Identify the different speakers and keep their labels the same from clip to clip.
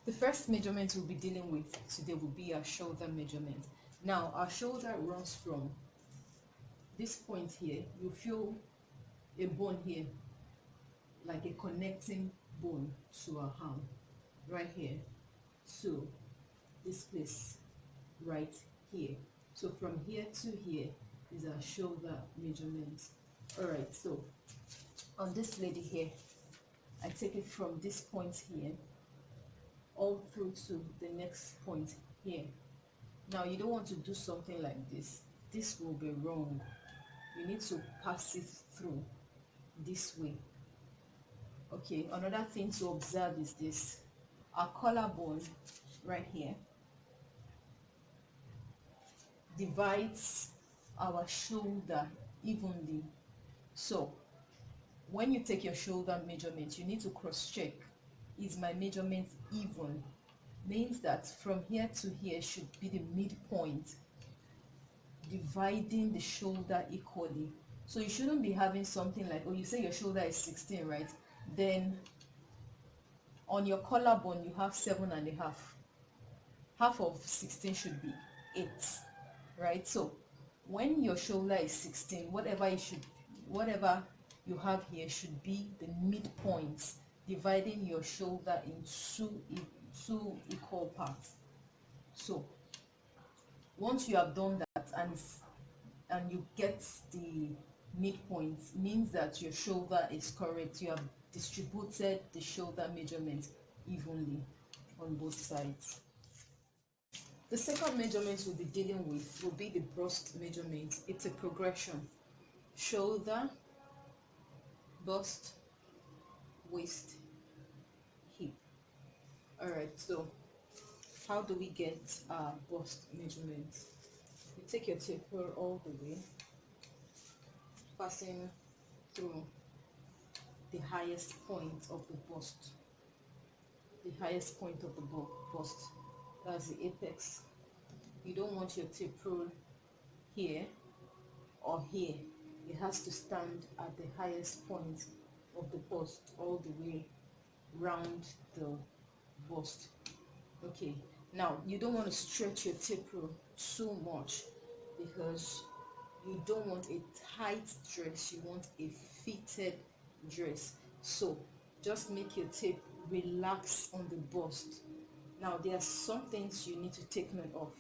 Speaker 1: The first measurement we'll be dealing with today will be our shoulder measurement. Now, our shoulder runs from this point here. You feel a bone here, like a connecting bone to our arm, right here. So, this place, right here. So, from here to here is our shoulder measurement. Alright, so on this lady here, I take it from this point here all through to the next point here. Now you don't want to do something like this. This will be wrong. You need to pass it through this way. Okay, another thing to observe is this. Our collarbone right here divides our shoulder evenly. So when you take your shoulder measurement, you need to cross check. Is my measurement even? Means that from here to here should be the midpoint, dividing the shoulder equally. So you shouldn't be having something like, oh, you say your shoulder is 16, right? Then on your collarbone you have 7.5. Half of 16 should be 8, right? So when your shoulder is 16, whatever you have here should be the midpoint, dividing your shoulder in two equal parts. So once you have done that and you get the midpoint, means that your shoulder is correct. You have distributed the shoulder measurement evenly on both sides. The second measurement we'll be dealing with will be the bust measurement. It's a progression: shoulder, bust, waist, hip. Alright, so how do we get our bust measurement? You take your taper all the way, passing through the highest point of the bust. The highest point of the bust, that's the apex. You don't want your taper here or here. It has to stand at the highest point of the bust all the way round the bust. Okay, now you don't want to stretch your taper too much because you don't want a tight dress, you want a fitted dress. So just make your tape relax on the bust. Now there are some things you need to take note of.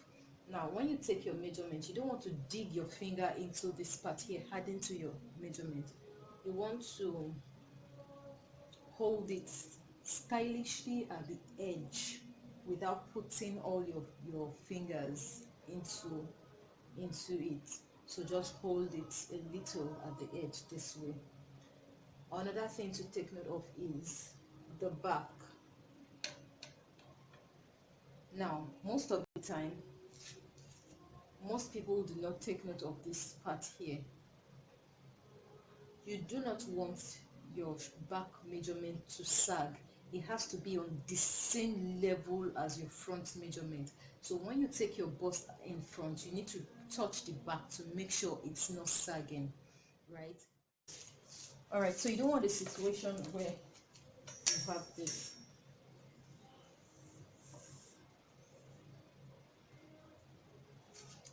Speaker 1: Now when you take your measurement, you don't want to dig your finger into this part here, adding to your measurement. You want to hold it stylishly at the edge without putting all your fingers into it. So just hold it a little at the edge this way. Another thing to take note of is the back. Now most of the time, most people do not take note of this part here. You do not want your back measurement to sag. It has to be on the same level as your front measurement. So when you take your bust in front, you need to touch the back to make sure it's not sagging, right? All right, so you don't want a situation where you have this.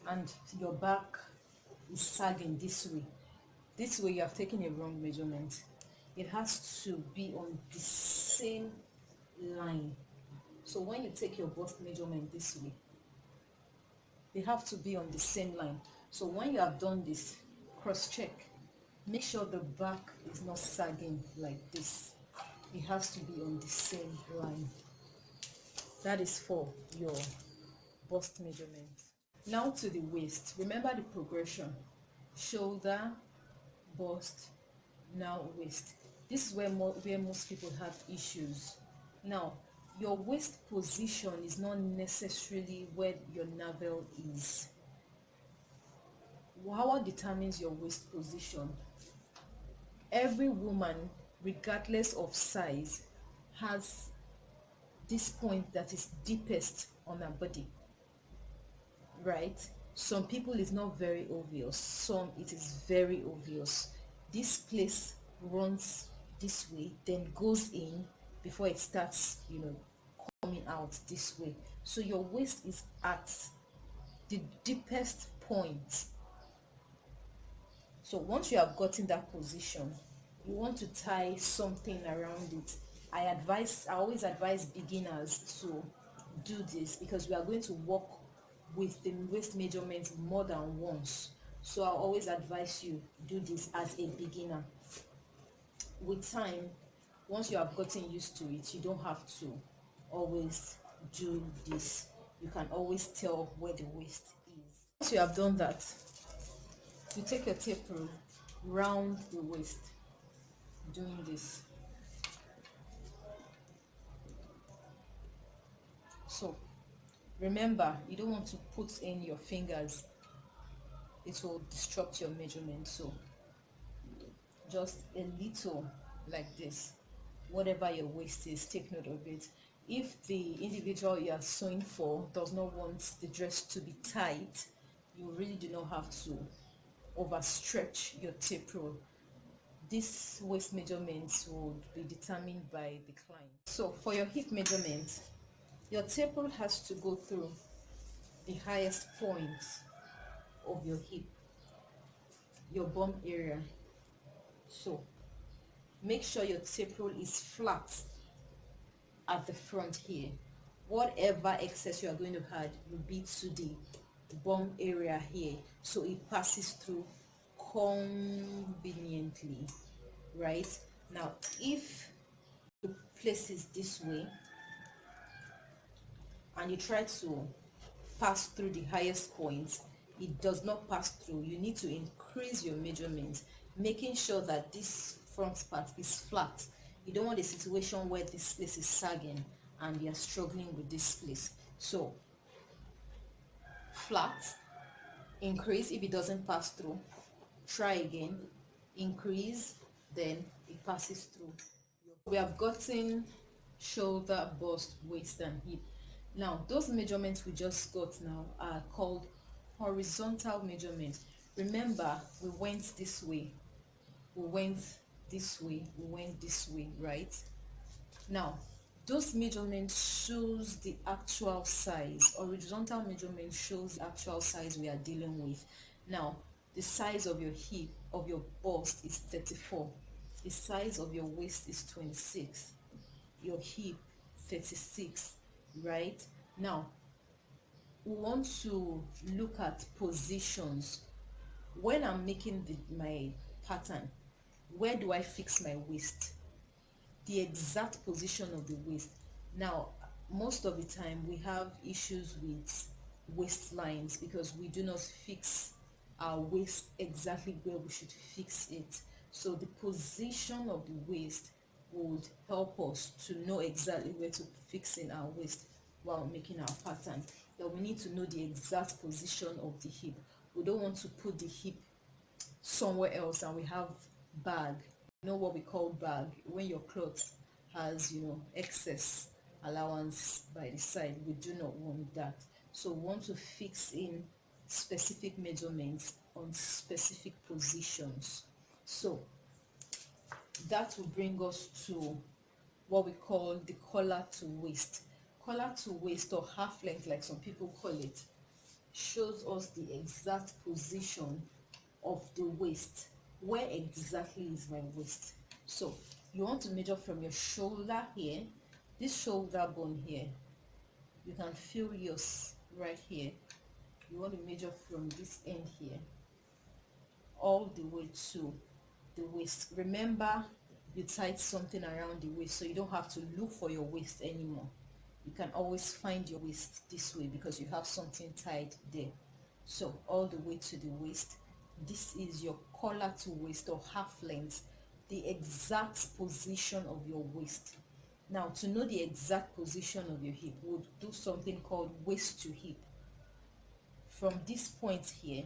Speaker 1: And your back is sagging this way. This way you have taken a wrong measurement. It has to be on the same line. So when you take your bust measurement this way, they have to be on the same line. So when you have done this, cross check. Make sure the back is not sagging like this. It has to be on the same line. That is for your bust measurement. Now to the waist. Remember the progression: shoulder, bust, now waist. This is where most people have issues. Now your waist position is not necessarily where your navel is. What determines your waist position? Every woman, regardless of size, has this point that is deepest on her body, right? Some people it's not very obvious, some it is very obvious. This place runs this way, then goes in before it starts, coming out this way. So your waist is at the deepest point. So once you have gotten that position, you want to tie something around it. I always advise beginners to do this because we are going to work with the waist measurements more than once. So I always advise you do this as a beginner. With time, once you have gotten used to it, you don't have to always do this. You can always tell where the waist is. Once you have done that, you take your tape rule round the waist, doing this. So remember, you don't want to put in your fingers, it will disrupt your measurement. So just a little like this. Whatever your waist is, take note of it. If the individual you are sewing for does not want the dress to be tight, you really do not have to overstretch your tape rule. This waist measurements would be determined by the client. So for your hip measurement, your tape rule has to go through the highest point of your hip, your bum area. So make sure your tape rule is flat at the front here. Whatever excess you are going to add will be to the bum area here, so it passes through conveniently. Right now, if you place it this way and you try to pass through the highest point, it does not pass through. You need to increase your measurement, making sure that this front part is flat. You don't want a situation where this place is sagging and you're struggling with this place. So flat, increase. If it doesn't pass through, try again, increase, then it passes through. We have gotten shoulder, bust, waist and hip. Now those measurements we just got now are called horizontal measurements. Remember, we went this way, we went this way, we went this way, right? Now those measurements shows the actual size. Horizontal measurement shows the actual size we are dealing with. Now the size of your hip, of your bust is 34, the size of your waist is 26, your hip 36, right? Now we want to look at positions. When I'm making my pattern, where do I fix my waist? The exact position of the waist. Now most of the time we have issues with waistlines because we do not fix our waist exactly where we should fix it. So the position of the waist would help us to know exactly where to fix in our waist while making our pattern. That we need to know the exact position of the hip. We don't want to put the hip somewhere else and we have bag. You know what we call bag? When your cloth has, excess allowance by the side. We do not want that. So we want to fix in specific measurements on specific positions. So that will bring us to what we call the collar to waist. Collar to waist, or half length like some people call it, shows us the exact position of the waist. Where exactly is my waist? So you want to measure from your shoulder here, this shoulder bone here. You can feel yours right here. You want to measure from this end here all the way to the waist. Remember, you tied something around the waist, so you don't have to look for your waist anymore. You can always find your waist this way because you have something tied there. So all the way to the waist. This is your collar to waist, or half length, the exact position of your waist. Now to know the exact position of your hip, we'll do something called waist to hip. From this point here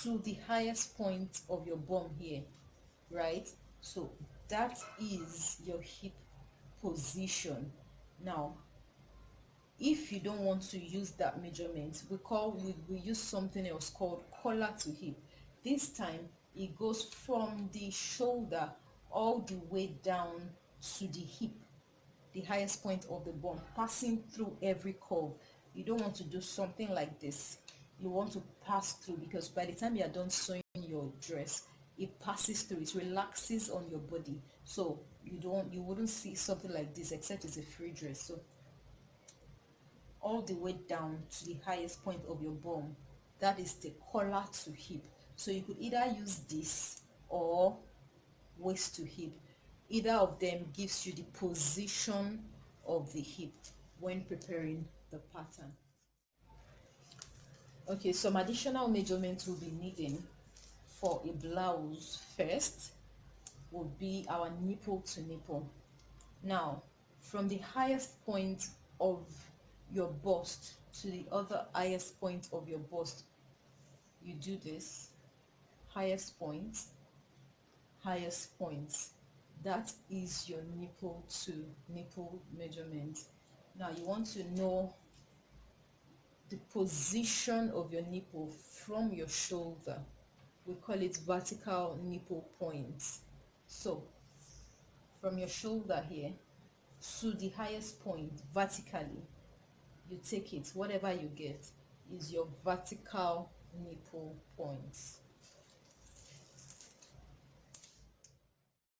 Speaker 1: to the highest point of your bum here, right? So that is your hip position. Now if you don't want to use that measurement, we use something else called collar to hip. This time it goes from the shoulder all the way down to the hip. the highest point of the bum, passing through every curve. You don't want to do something like this. You want to pass through, because by the time you are done sewing your dress, it passes through, it relaxes on your body. So you wouldn't see something like this except it's a free dress. So all the way down to the highest point of your bum, that is the collar to hip. So you could either use this or waist to hip. Either of them gives you the position of the hip when preparing the pattern. Okay, some additional measurements we'll be needing for a blouse first would be our nipple to nipple. Now, from the highest point of your bust to the other highest point of your bust, you do this: highest point, highest point. That is your nipple to nipple measurement. Now you want to know the position of your nipple from your shoulder. We call it vertical nipple point. So from your shoulder here to the highest point vertically, you take it, whatever you get is your vertical nipple point.